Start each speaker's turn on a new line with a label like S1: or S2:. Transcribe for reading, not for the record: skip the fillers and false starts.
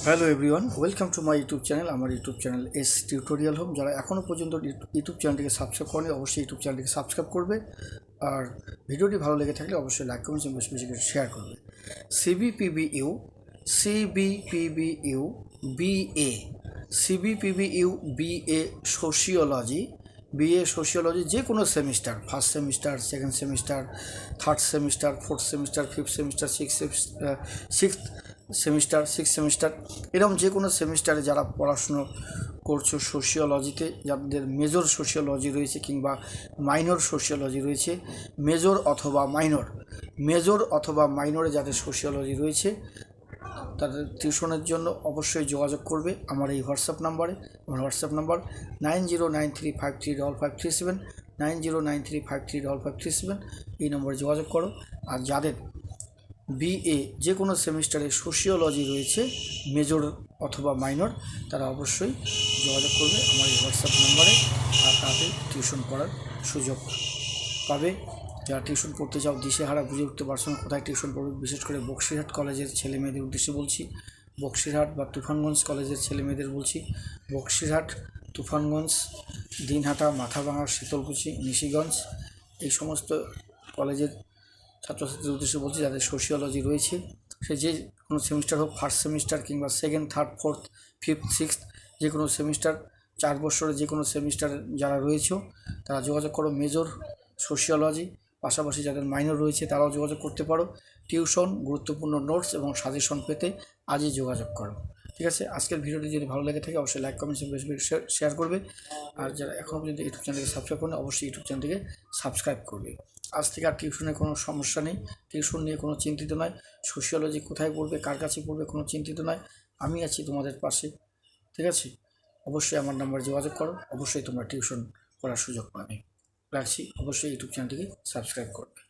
S1: Hello everyone, welcome to my YouTube channel. আমার YouTube channel S tutorial home. যারা এখনও পর্যন্ত ইউটিউব চ্যানেলটিকে সাবস্ক্রাইব করেনি, অবশ্যই ইউটিউব চ্যানেলটিকে সাবস্ক্রাইব করবে। আর ভিডিওটি ভালো লেগে থাকলে অবশ্যই লাইক কমেন্টস এবং বেশি বেশি করে শেয়ার করবে। সিবিপিবিইউ সিবিপিবিইউ বিএ সিবিপিবিইউ বিএ সোশিওলজি সোশিওলজি যে কোনো semester, first semester, second semester, third semester, fourth semester, fifth semester, six semester, এরকম যে কোনো সেমিস্টারে যারা পড়াশুনো করছো সোশিওলজিতে, যাদের মেজর সোশিওলজি রয়েছে কিংবা মাইনর সোশিওলজি রয়েছে, মেজর অথবা মাইনরে যাদের সোশিওলজি রয়েছে, তাদের টিউশনের জন্য অবশ্যই যোগাযোগ করবে আমার এই হোয়াটসঅ্যাপ নাম্বারে। আমার হোয়াটসঅ্যাপ নাম্বার 9093535537, 9093535537। এই নম্বরে যোগাযোগ করো। আর যাদের বিএ যে কোনো সেমিস্টারে সোশিওলজি রয়েছে, মেজর অথবা মাইনর, তারা অবশ্যই যোগাযোগ করবে আমার এই হোয়াটসঅ্যাপ নাম্বারে। আর তাদের টিউশন পড়ার সুযোগ পাবে। যারা টিউশন পড়তে চাও, দিশেহারা, বুঝে উঠতে পারছো না কোথায় টিউশন পড়বে, বিশেষ করে বক্সিরহাট কলেজের ছেলে মেয়েদের উদ্দেশ্যে বলছি, বক্সিরহাট বা তুফানগঞ্জ কলেজের ছেলে মেয়েদের বলছি। বক্সিরহাট, তুফানগঞ্জ, দিনহাটা, মাথাভাঙা, শীতলকুচি, নিশিগঞ্জ, এই সমস্ত কলেজের ছাত্রছাত্রীদের উদ্দেশ্যে বলছি যাদের সোশিওলজি রয়েছে। সে যে কোনো সেমিস্টার হোক, ফার্স্ট সেমিস্টার কিংবা second, third, fourth, fifth, sixth, যে কোনো সেমিস্টার, 4 বছরে যে কোনো সেমিস্টার যারা রয়েছে তারা যোগাযোগ করো। মেজর সোশিওলজি, পাশাপাশি যাদের মাইনর রয়েছে তারাও যোগাযোগ করতে পারো। টিউশন, গুরুত্বপূর্ণ নোটস এবং সাজেশন পেতে আজই যোগাযোগ করো। ঠিক আছে, আজকের ভিডিওটি যদি ভালো লেগে থাকে অবশ্যই লাইক, কমেন্টস এবং বেশি বেশি শেয়ার করবে। আর যারা এখনও পর্যন্ত ইউটিউব চ্যানেলকে সাবস্ক্রাইব করেন অবশ্যই ইউটিউব চ্যানেলটিকে সাবস্ক্রাইব করবে। আজ থেকে আর টিউশনের কোনো সমস্যা নেই, টিউশন নিয়ে কোনো চিন্তিত নয়, সোশিওলজি কোথায় পড়বে, কার কাছে পড়বে, কোনো চিন্তিত নয়। আমি আছি তোমাদের পাশে। ঠিক আছে, অবশ্যই আমার নাম্বারে যোগাযোগ করো, অবশ্যই তোমরা টিউশন করার সুযোগ পাবে। রাখছি, অবশ্যই ইউটিউব চ্যানেলটিকে সাবস্ক্রাইব করবে।